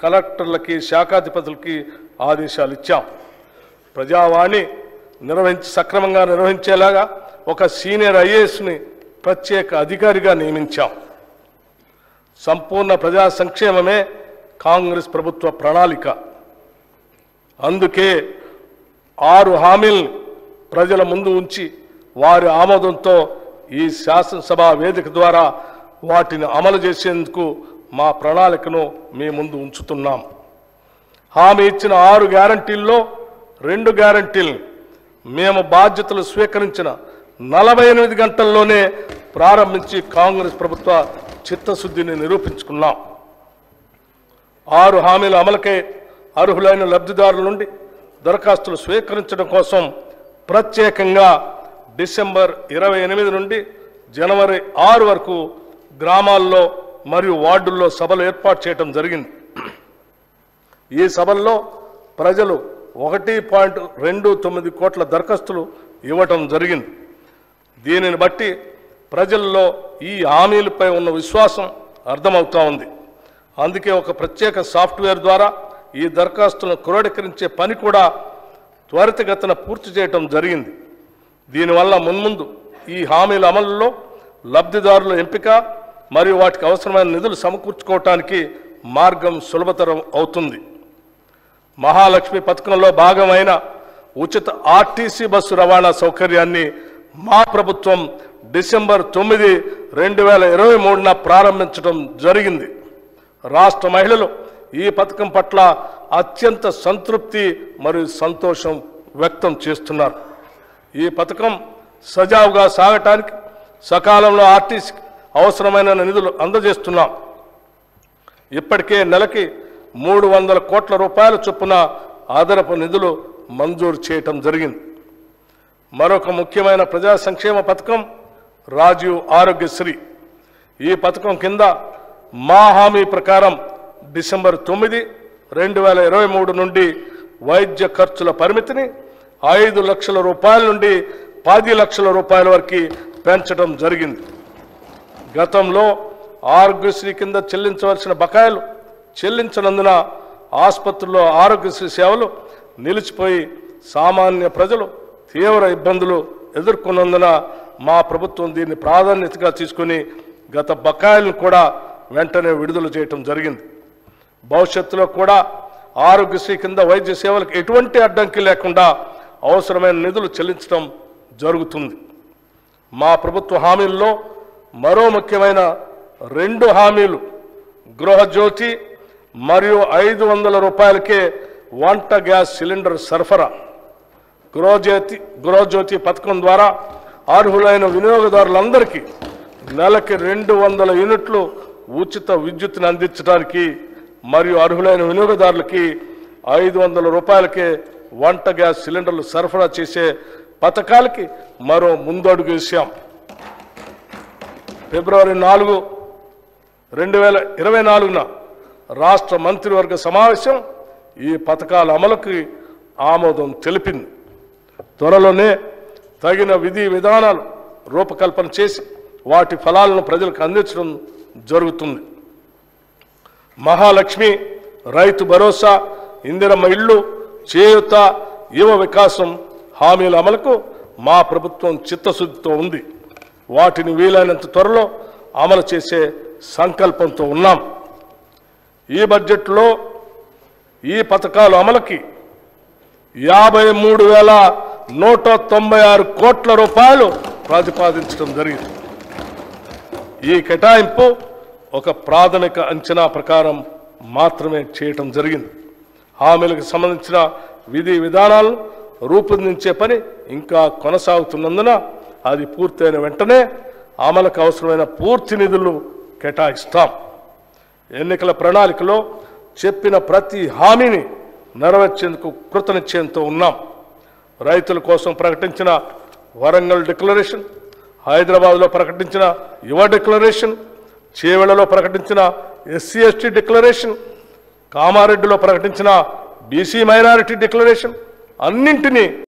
కలెక్టర్లకి శాఖాధిపతులకి ఆదేశాలు ఇచ్చాం. ప్రజావాణి సక్రమంగా నిర్వహించేలాగా ఒక సీనియర్ ఐఏఎస్ని ప్రత్యేక అధికారిగా నియమించాం. సంపూర్ణ ప్రజా సంక్షేమమే కాంగ్రెస్ ప్రభుత్వ ప్రణాళిక. అందుకే 6 హామీలను ప్రజల ముందు ఉంచి వారి ఆమోదంతో ఈ శాసనసభ వేదిక ద్వారా వాటిని అమలు చేసేందుకు మా ప్రణాళికను మీ ముందు ఉంచుతున్నాం. హామీ ఇచ్చిన 6 గ్యారంటీల్లో 2 గ్యారంటీలను మేము బాధ్యతలు స్వీకరించిన 48 గంటల్లోనే ప్రారంభించి కాంగ్రెస్ ప్రభుత్వ చిత్తశుద్ధిని నిరూపించుకున్నాం. 6 హామీల అమలుకై అర్హులైన లబ్ధిదారుల నుండి దరఖాస్తులు స్వీకరించడం కోసం ప్రత్యేకంగా డిసెంబర్ 28 నుండి జనవరి 6 వరకు గ్రామాల్లో మరియు వార్డుల్లో సభలు ఏర్పాటు చేయడం జరిగింది. ఈ సభల్లో ప్రజలు 1.29 కోట్ల దరఖాస్తులు ఇవ్వటం జరిగింది. దీనిని బట్టి ప్రజల్లో ఈ హామీలపై ఉన్న విశ్వాసం అర్థమవుతా ఉంది. అందుకే ఒక ప్రత్యేక సాఫ్ట్వేర్ ద్వారా ఈ దరఖాస్తులను క్రోడీకరించే పని కూడా త్వరితగతిన పూర్తి చేయడం జరిగింది. దీనివల్ల మున్ముందు ఈ హామీల అమలులో లబ్ధిదారుల ఎంపిక మరియు వాటికి అవసరమైన నిధులు సమకూర్చుకోవటానికి మార్గం సులభతరం అవుతుంది. మహాలక్ష్మి పథకంలో భాగమైన ఉచిత ఆర్టీసీ బస్సు రవాణా సౌకర్యాన్ని మా ప్రభుత్వం డిసెంబర్ 9, 2023న ప్రారంభించడం జరిగింది. రాష్ట్ర మహిళలు ఈ పథకం పట్ల అత్యంత సంతృప్తి మరియు సంతోషం వ్యక్తం చేస్తున్నారు. ఈ పథకం సజావుగా సాగటానికి సకాలంలో ఆర్టీసీకి అవసరమైన నిధులు అందజేస్తున్నాం. ఇప్పటికే నెలకి 300 కోట్ల రూపాయల చొప్పున అదనపు నిధులు మంజూరు చేయటం జరిగింది. మరొక ముఖ్యమైన ప్రజా సంక్షేమ పథకం రాజీవ్ ఆరోగ్యశ్రీ. ఈ పథకం కింద మా హామీ ప్రకారం డిసెంబర్ 9, 2023 నుండి వైద్య ఖర్చుల పరిమితిని 5 లక్షల రూపాయల నుండి 10 లక్షల రూపాయల వరకు పెంచడం జరిగింది. గతంలో ఆరోగ్యశ్రీ కింద చెల్లించవలసిన బకాయిలు చెల్లించనందున ఆసుపత్రుల్లో ఆరోగ్యశ్రీ సేవలు నిలిచిపోయి సామాన్య ప్రజలు తీవ్ర ఇబ్బందులు ఎదుర్కొన్నందున మా ప్రభుత్వం దీన్ని ప్రాధాన్యతగా తీసుకుని గత బకాయిలను కూడా వెంటనే విడుదల చేయటం జరిగింది. భవిష్యత్తులో కూడా ఆరోగ్యశ్రీ కింద వైద్య సేవలకు ఎటువంటి అడ్డంకి లేకుండా అవసరమైన నిధులు చెల్లించడం జరుగుతుంది. మా ప్రభుత్వ హామీల్లో మరో ముఖ్యమైన 2 హామీలు గృహజ్యోతి మరియు 500 రూపాయలకే వంట గ్యాస్ సిలిండర్ సరఫరా. గృహజ్యోతి పథకం ద్వారా అర్హులైన వినియోగదారులందరికీ నెలకి 200 యూనిట్లు ఉచిత విద్యుత్తును అందించడానికి మరియు అర్హులైన వినియోగదారులకి 500 రూపాయలకే వంట గ్యాస్ సిలిండర్లు సరఫరా చేసే పథకాలకి మరో ముందడుగు వేశాం. ఫిబ్రవరి 4, 2024న రాష్ట్ర మంత్రివర్గ సమావేశం ఈ పథకాల అమలుకి ఆమోదం తెలిపింది. త్వరలోనే తగిన విధి విధానాలు రూపకల్పన చేసి వాటి ఫలాలను ప్రజలకు అందించడం జరుగుతుంది. మహాలక్ష్మి, రైతు భరోసా, ఇందిరమ్మ ఇళ్ళు, చేయూత, యువ వికాసం హామీల అమలుకు మా ప్రభుత్వం చిత్తశుద్ధితో ఉంది. వాటిని వీలైనంత త్వరలో అమలు చేసే సంకల్పంతో ఉన్నాం. ఈ బడ్జెట్లో ఈ పథకాల అమలుకి 53,196 కోట్ల రూపాయలు ప్రతిపాదించడం జరిగింది. ఈ కేటాయింపు ఒక ప్రాథమిక అంచనా ప్రకారం మాత్రమే చేయటం జరిగింది. హామీలకు సంబంధించిన విధి విధానాలను రూపొందించే పని ఇంకా కొనసాగుతున్నందున అది పూర్తయిన వెంటనే అమలుకు అవసరమైన పూర్తి నిధులు కేటాయిస్తాం. ఎన్నికల ప్రణాళికలో చెప్పిన ప్రతి హామీని నెరవేర్చేందుకు కృతనిశ్చయంతో ఉన్నాం. రైతుల కోసం ప్రకటించిన వరంగల్ డిక్లరేషన్, హైదరాబాద్లో ప్రకటించిన యువ డిక్లరేషన్, చేవెళ్లలో ప్రకటించిన SC/ST డిక్లరేషన్, కామారెడ్డిలో ప్రకటించిన BC మైనారిటీ డిక్లరేషన్ అన్నింటినీ